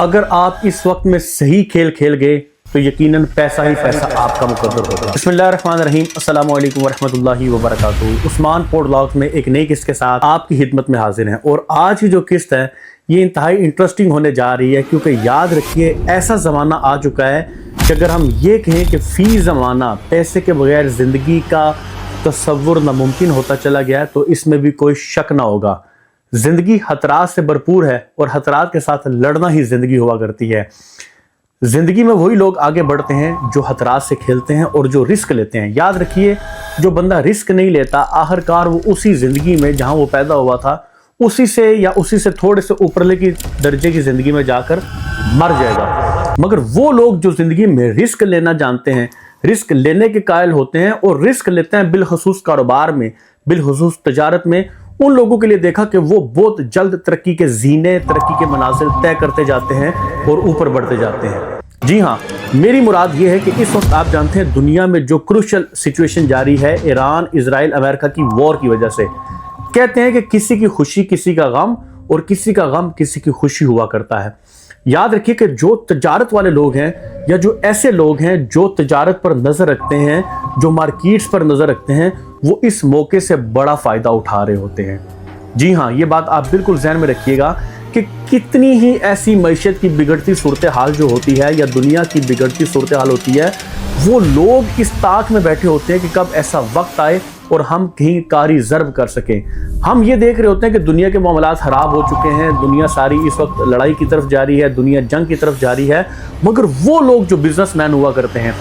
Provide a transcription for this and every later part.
اگر آپ اس وقت میں صحیح کھیل کھیل گئے تو یقیناً پیسہ ہی پیسہ آپ کا مقدر ہوگا۔ بسم اللہ الرحمن الرحیم، السلام علیکم ورحمۃ اللہ وبرکاتہ۔ عثمان پوڈ لاگز میں ایک نئی قسط کے ساتھ آپ کی خدمت میں حاضر ہیں، اور آج کی جو قسط ہے یہ انتہائی انٹرسٹنگ ہونے جا رہی ہے، کیونکہ یاد رکھیے ایسا زمانہ آ چکا ہے کہ اگر ہم یہ کہیں کہ فی زمانہ پیسے کے بغیر زندگی کا تصور ناممکن ہوتا چلا گیا ہے تو اس میں بھی کوئی شک نہ ہوگا۔ زندگی خطرات سے بھرپور ہے، اور خطرات کے ساتھ لڑنا ہی زندگی ہوا کرتی ہے۔ زندگی میں وہی لوگ آگے بڑھتے ہیں جو خطرات سے کھیلتے ہیں اور جو رسک لیتے ہیں۔ یاد رکھیے جو بندہ رسک نہیں لیتا آخر کار وہ اسی زندگی میں جہاں وہ پیدا ہوا تھا اسی سے تھوڑے سے اوپرلے کی درجے کی زندگی میں جا کر مر جائے گا۔ مگر وہ لوگ جو زندگی میں رسک لینا جانتے ہیں، رسک لینے کے قائل ہوتے ہیں اور رسک لیتے ہیں بالخصوص کاروبار میں، بالخصوص تجارت میں، ان لوگوں کے لیے دیکھا کہ وہ بہت جلد ترقی کے زینے، ترقی کے منازل طے کرتے جاتے ہیں اور اوپر بڑھتے جاتے ہیں۔ جی ہاں، میری مراد یہ ہے کہ اس وقت آپ جانتے ہیں دنیا میں جو کروشل سچویشن جاری ہے ایران اسرائیل امریکہ کی وار کی وجہ سے، کہتے ہیں کہ کسی کی خوشی کسی کا غم اور کسی کا غم کسی کی خوشی ہوا کرتا ہے۔ یاد رکھیے کہ جو تجارت والے لوگ ہیں یا جو ایسے لوگ ہیں جو تجارت پر نظر رکھتے ہیں، جو مارکیٹس پر نظر رکھتے ہیں، وہ اس موقع سے بڑا فائدہ اٹھا رہے ہوتے ہیں۔ جی ہاں، یہ بات آپ بالکل ذہن میں رکھیے گا کہ کتنی ہی ایسی معیشت کی بگڑتی صورتحال جو ہوتی ہے یا دنیا کی بگڑتی صورتحال ہوتی ہے، وہ لوگ اس طاق میں بیٹھے ہوتے ہیں کہ کب ایسا وقت آئے اور ہم کہیں کاری ضرب کر سکیں۔ ہم یہ دیکھ رہے ہوتے ہیں کہ دنیا کے معاملات خراب ہو چکے ہیں، دنیا ساری اس وقت لڑائی کی طرف جاری ہے، دنیا جنگ کی طرف جاری ہے، مگر وہ لوگ جو بزنس مین ہوا کرتے ہیں،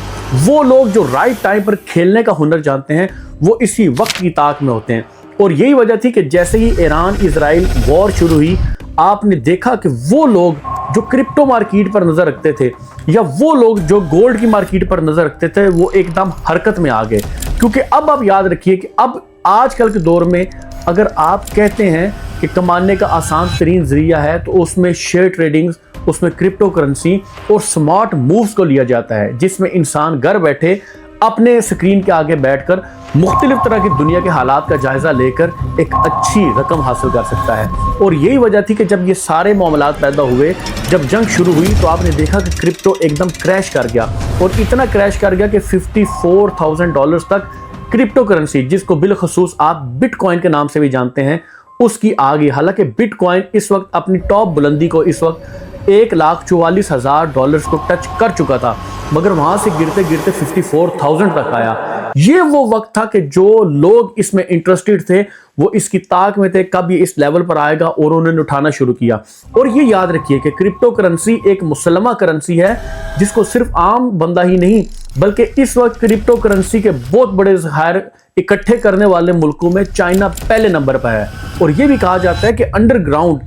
وہ لوگ جو رائٹ ٹائم پر کھیلنے کا ہنر جانتے ہیں، وہ اسی وقت کی طاق میں ہوتے ہیں۔ اور یہی وجہ تھی کہ جیسے ہی ایران اسرائیل وار شروع ہوئی، آپ نے دیکھا کہ وہ لوگ جو کرپٹو مارکیٹ پر نظر رکھتے تھے یا وہ لوگ جو گولڈ کی مارکیٹ پر نظر رکھتے تھے، وہ ایک دم حرکت میں آ گئے۔ کیونکہ اب آپ یاد رکھیے کہ اب آج کل کے دور میں اگر آپ کہتے ہیں کہ کمانے کا آسان ترین ذریعہ ہے تو اس میں شیئر ٹریڈنگ، اس میں کرپٹو کرنسی اور سمارٹ مووز کو لیا جاتا ہے، جس میں انسان گھر بیٹھے اپنے سکرین کے آگے بیٹھ کر مختلف طرح کی دنیا کے حالات کا جائزہ لے کر ایک اچھی رقم حاصل کر سکتا ہے۔ اور یہی وجہ تھی کہ جب یہ سارے معاملات پیدا ہوئے، جب جنگ شروع ہوئی، تو آپ نے دیکھا کہ کرپٹو ایک دم کریش کر گیا، اور اتنا کریش کر گیا کہ $54,000 تک کرپٹو کرنسی، جس کو بالخصوص آپ بٹ کوائن کے نام سے بھی جانتے ہیں، اس کی آ گئی۔ حالانکہ بٹ کوائن اس وقت اپنی ٹاپ بلندی کو اس وقت $1,44,000 کو ٹچ کر چکا تھا، مگر وہاں سے گرتے گرتے 54,000 تک آیا۔ یہ وہ وقت تھا کہ جو لوگ اس میں انٹرسٹڈ تھے وہ اس کی طاق میں تھے کب یہ اس لیول پر آئے گا، اور انہوں نے اٹھانا شروع کیا۔ اور یہ یاد رکھیے کہ کرپٹو کرنسی ایک مسلمہ کرنسی ہے جس کو صرف عام بندہ ہی نہیں بلکہ اس وقت کرپٹو کرنسی کے بہت بڑے ذخائر اکٹھے کرنے والے ملکوں میں چائنا پہلے نمبر پر ہے۔ اور یہ بھی کہا جاتا ہے کہ انڈر گراؤنڈ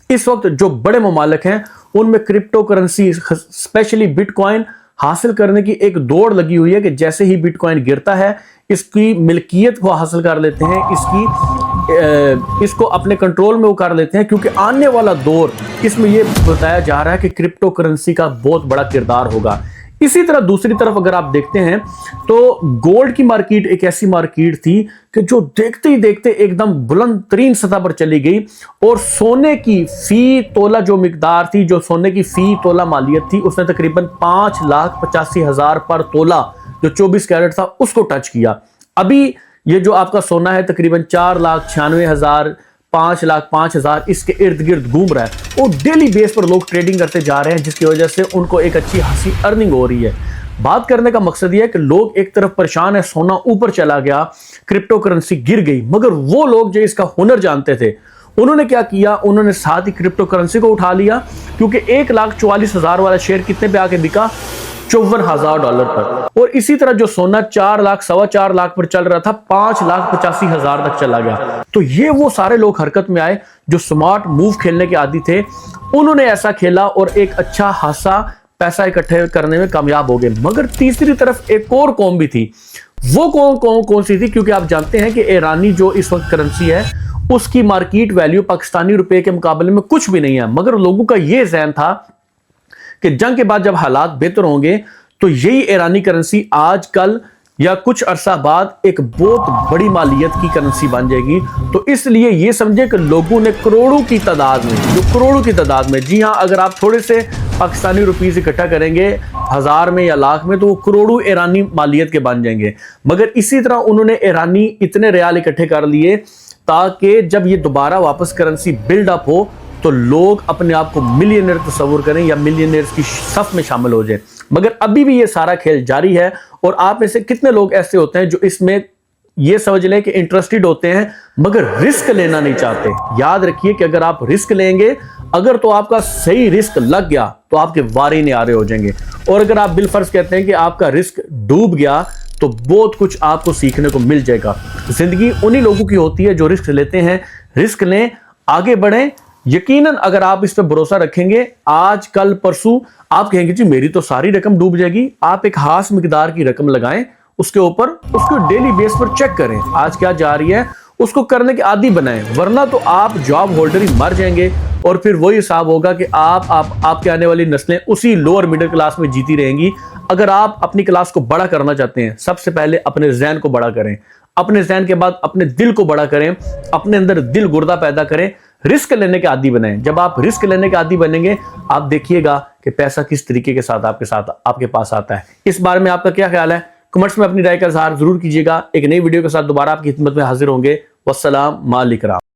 اس وقت جو بڑے ممالک ہیں ان میں crypto currency specially bitcoin حاصل کرنے کی ایک دوڑ لگی ہوئی ہے کہ جیسے ہی بٹ کوائن گرتا ہے اس کی ملکیت کو حاصل کر لیتے ہیں، اس کو اپنے کنٹرول میں وہ کر لیتے ہیں، کیونکہ آنے والا دور اس میں یہ بتایا جا رہا ہے کہ کرپٹو کرنسی کا بہت بڑا کردار ہوگا۔ اسی طرح دوسری طرف اگر آپ دیکھتے ہیں تو گولڈ کی مارکیٹ ایک ایسی مارکیٹ تھی کہ جو دیکھتے ہی دیکھتے ایک دم بلند ترین سطح پر چلی گئی، اور سونے کی فی تولہ جو مقدار تھی، جو سونے کی فی تولہ مالیت تھی، اس نے تقریباً 5,85,000 پر تولہ جو 24 کیرٹ تھا اس کو ٹچ کیا۔ ابھی یہ جو آپ کا سونا ہے تقریباً 4,96,000 5,05,000 اس کے ارد گرد گھوم رہا ہے، اور ڈیلی بیس پر لوگ ٹریڈنگ کرتے جا رہے ہیں، جس کی وجہ سے ان کو ایک اچھی خاصی ارننگ ہو رہی ہے۔ بات کرنے کا مقصد یہ ہے کہ لوگ ایک طرف پریشان ہے، سونا اوپر چلا گیا، کرپٹو کرنسی گر گئی، مگر وہ لوگ جو اس کا ہنر جانتے تھے انہوں نے کیا کیا، انہوں نے ساتھ ہی کرپٹو کرنسی کو اٹھا لیا، کیونکہ 1,44,000 والا شیئر کتنے پہ آ کے بکا؟ $54,000 پر۔ اور اسی طرح جو سونا 4 لاکھ 4.25 لاکھ پر چل رہا تھا 5,85,000 تک چلا گیا۔ تو یہ وہ سارے لوگ حرکت میں آئے جو سمارٹ موو کھیلنے کے عادی تھے، انہوں نے ایسا کھیلا اور ایک اچھا خاصا پیسہ اکٹھے کرنے میں کامیاب ہو گئے۔ مگر تیسری طرف ایک اور قوم بھی تھی۔ وہ قوم کون سی تھی؟ کیونکہ آپ جانتے ہیں کہ ایرانی جو اس وقت کرنسی ہے اس کی مارکیٹ ویلیو پاکستانی روپے کے مقابلے میں کچھ بھی نہیں ہے، مگر لوگوں کا یہ ذہن تھا کہ جنگ کے بعد جب حالات بہتر ہوں گے تو یہی ایرانی کرنسی آج کل یا کچھ عرصہ بعد ایک بہت بڑی مالیت کی کرنسی بن جائے گی. تو اس لیے یہ سمجھے کہ لوگوں نے کروڑوں کی تعداد میں جی ہاں اگر آپ تھوڑے سے پاکستانی روپیز اکٹھا کریں گے 1000 میں یا لاکھ میں تو وہ کروڑوں ایرانی مالیت کے بن جائیں گے. مگر اسی طرح انہوں نے ایرانی اتنے ریال اکٹھے کر لیے تاکہ جب یہ دوبارہ واپس کرنسی بلڈ اپ ہو تو لوگ اپنے آپ کو ملینئر تصور کریں یا ملینئرز کی صف میں شامل ہو جائیں. مگر ابھی بھی یہ سارا کھیل جاری ہے اور آپ میں سے کتنے لوگ ایسے ہوتے ہیں جو اس میں یہ سمجھ لیں کہ انٹرسٹڈ ہوتے ہیں مگر رسک لینا نہیں چاہتے. یاد رکھیے کہ اگر آپ رسک لیں گے اگر تو آپ کا صحیح رسک لگ گیا تو آپ کے وارے نیارے ہو جائیں گے, اور اگر آپ بالفرض کہتے ہیں کہ آپ کا رسک ڈوب گیا تو بہت کچھ آپ کو سیکھنے کو مل جائے گا. زندگی انہی لوگوں کی ہوتی ہے جو رسک لیتے ہیں. رسک لیں, آگے بڑھیں. یقیناً اگر آپ اس پہ بھروسہ رکھیں گے آج کل پرسوں آپ کہیں گے جی میری تو ساری رقم ڈوب جائے گی. آپ ایک خاص مقدار کی رقم لگائیں, اس کے اوپر اس کو ڈیلی بیس پر چیک کریں آج کیا جا رہی ہے, اس کو کرنے کے عادی بنائیں, ورنہ تو آپ جاب ہولڈر ہی مر جائیں گے اور پھر وہی حساب ہوگا کہ آپ کے آنے والی نسلیں اسی لوور مڈل کلاس میں جیتی رہیں گی. اگر آپ اپنی کلاس کو بڑا کرنا چاہتے ہیں سب سے پہلے اپنے ذہن کو بڑا کریں, اپنے ذہن کے بعد اپنے دل کو بڑا کریں, اپنے اندر دل گردہ پیدا کریں, رسک لینے کے عادی بنیں. جب آپ رسک لینے کے عادی بنیں گے آپ دیکھیے گا کہ پیسہ کس طریقے کے ساتھ آپ کے پاس آتا ہے. اس بارے میں آپ کا کیا خیال ہے؟ کمنٹس میں اپنی رائے کا اظہار ضرور کیجیے گا. ایک نئی ویڈیو کے ساتھ دوبارہ آپ کی خدمت میں حاضر ہوں گے. والسلام علیکم.